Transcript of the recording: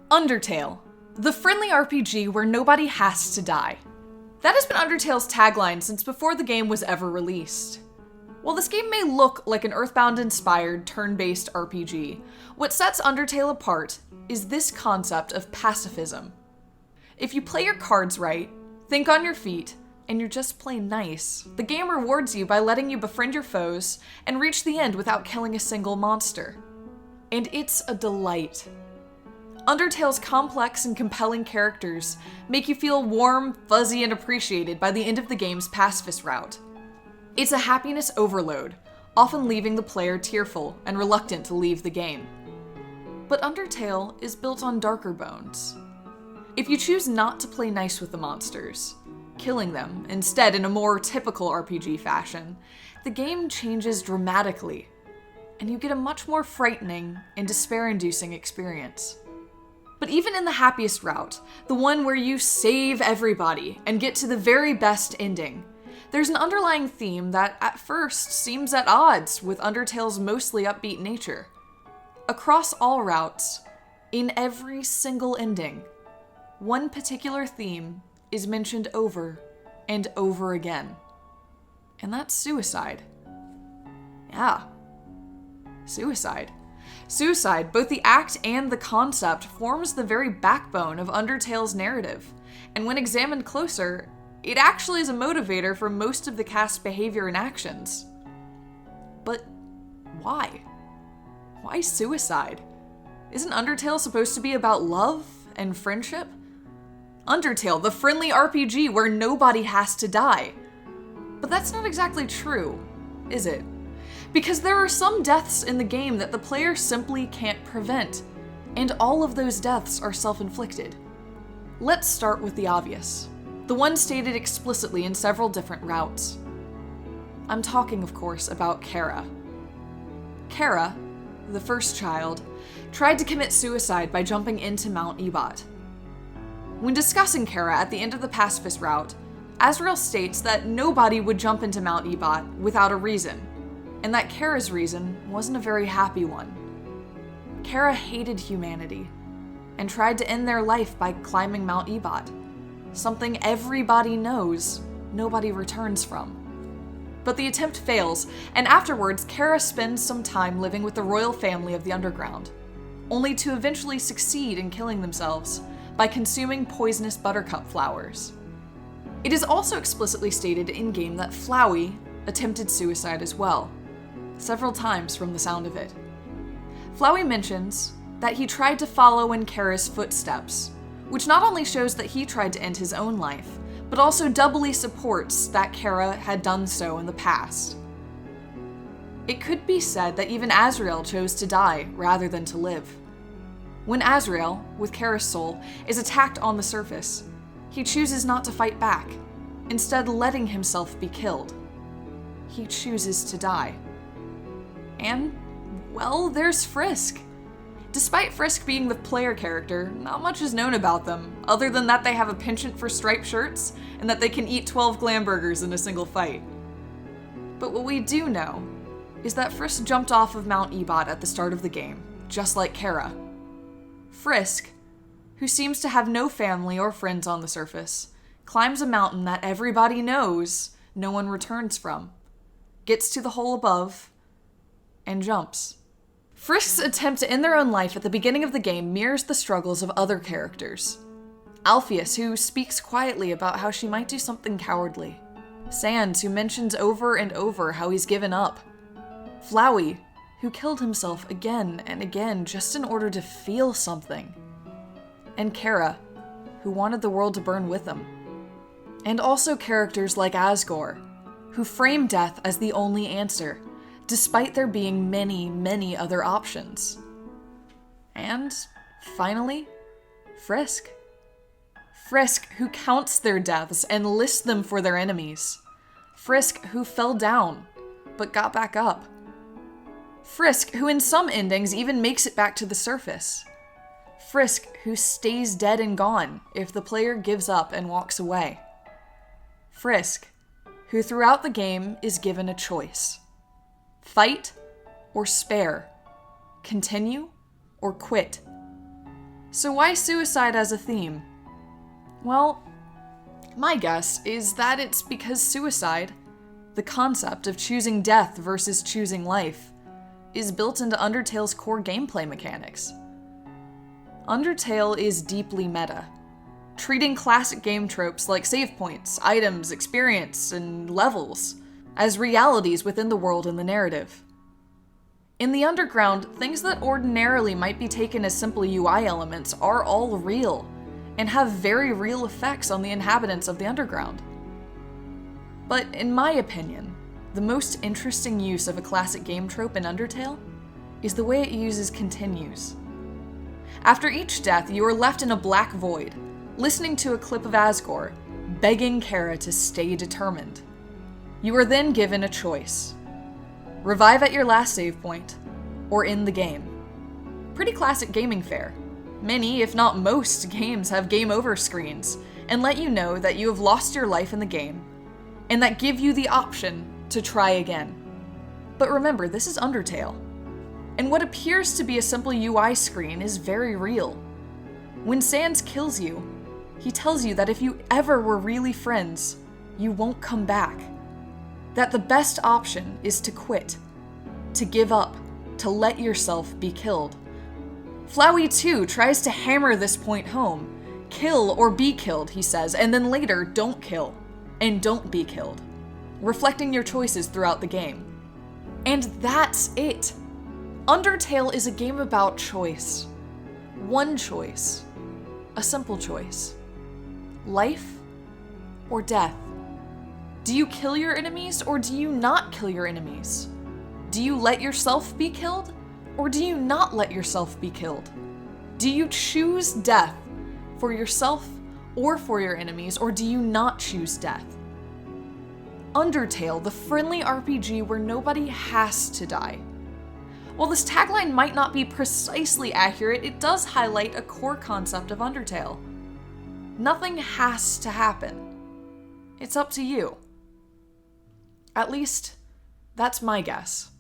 Undertale, the friendly RPG where nobody has to die. That has been Undertale's tagline since before the game was ever released. While this game may look like an Earthbound-inspired turn-based RPG, what sets Undertale apart is this concept of pacifism. If you play your cards right, think on your feet, and you're just plain nice, the game rewards you by letting you befriend your foes and reach the end without killing a single monster. And it's a delight. Undertale's complex and compelling characters make you feel warm, fuzzy, and appreciated by the end of the game's pacifist route. It's a happiness overload, often leaving the player tearful and reluctant to leave the game. But Undertale is built on darker bones. If you choose not to play nice with the monsters, killing them instead in a more typical RPG fashion, the game changes dramatically, and you get a much more frightening and despair-inducing experience. But even in the happiest route, the one where you save everybody and get to the very best ending, there's an underlying theme that at first seems at odds with Undertale's mostly upbeat nature. Across all routes, in every single ending, one particular theme is mentioned over and over again. And that's suicide. Yeah. Suicide. Suicide, both the act and the concept, forms the very backbone of Undertale's narrative, and when examined closer, it actually is a motivator for most of the cast's behavior and actions. But why? Why suicide? Isn't Undertale supposed to be about love and friendship? Undertale, the friendly RPG where nobody has to die. But that's not exactly true, is it? Because there are some deaths in the game that the player simply can't prevent, and all of those deaths are self-inflicted. Let's start with the obvious, the one stated explicitly in several different routes. I'm talking, of course, about Kara. Kara, the first child, tried to commit suicide by jumping into Mount Ebott. When discussing Kara at the end of the pacifist route, Azrael states that nobody would jump into Mount Ebott without a reason, and that Kara's reason wasn't a very happy one. Kara hated humanity, and tried to end their life by climbing Mount Ebott, something everybody knows nobody returns from. But the attempt fails, and afterwards Kara spends some time living with the royal family of the underground, only to eventually succeed in killing themselves by consuming poisonous buttercup flowers. It is also explicitly stated in-game that Flowey attempted suicide as well, several times from the sound of it. Flowey mentions that he tried to follow in Kara's footsteps, which not only shows that he tried to end his own life, but also doubly supports that Kara had done so in the past. It could be said that even Azrael chose to die rather than to live. When Azrael, with Kara's soul, is attacked on the surface, he chooses not to fight back, instead letting himself be killed. He chooses to die. And, well, there's Frisk. Despite Frisk being the player character, not much is known about them, other than that they have a penchant for striped shirts and that they can eat 12 glam burgers in a single fight. But what we do know is that Frisk jumped off of Mount Ebott at the start of the game, just like Kara. Frisk, who seems to have no family or friends on the surface, climbs a mountain that everybody knows no one returns from, gets to the hole above, and jumps. Frisk's attempt to end their own life at the beginning of the game mirrors the struggles of other characters. Alpheus, who speaks quietly about how she might do something cowardly. Sans, who mentions over and over how he's given up. Flowey, who killed himself again and again just in order to feel something. And Kara, who wanted the world to burn with him. And also characters like Asgore, who frame death as the only answer, despite there being many, many other options. And, finally, Frisk. Frisk, who counts their deaths and lists them for their enemies. Frisk, who fell down, but got back up. Frisk, who in some endings even makes it back to the surface. Frisk, who stays dead and gone if the player gives up and walks away. Frisk, who throughout the game is given a choice. Fight or spare. Continue or quit. So why suicide as a theme? Well, my guess is that it's because suicide, the concept of choosing death versus choosing life, is built into Undertale's core gameplay mechanics. Undertale is deeply meta, treating classic game tropes like save points, items, experience, and levels as realities within the world and the narrative. In the Underground, things that ordinarily might be taken as simple UI elements are all real, and have very real effects on the inhabitants of the Underground. But in my opinion, the most interesting use of a classic game trope in Undertale is the way it uses continues. After each death, you are left in a black void, listening to a clip of Asgore, begging Kara to stay determined. You are then given a choice. Revive at your last save point, or end the game. Pretty classic gaming fare. Many, if not most, games have game over screens, and let you know that you have lost your life in the game, and that give you the option to try again. But remember, this is Undertale, and what appears to be a simple UI screen is very real. When Sans kills you, he tells you that if you ever were really friends, you won't come back. That the best option is to quit, to give up, to let yourself be killed. Flowey too tries to hammer this point home. Kill or be killed, he says, and then later, don't kill, and don't be killed, reflecting your choices throughout the game. And that's it. Undertale is a game about choice. One choice. A simple choice. Life or death? Do you kill your enemies or do you not kill your enemies? Do you let yourself be killed or do you not let yourself be killed? Do you choose death for yourself or for your enemies, or do you not choose death? Undertale, the friendly RPG where nobody has to die. While this tagline might not be precisely accurate, it does highlight a core concept of Undertale. Nothing has to happen. It's up to you. At least, that's my guess.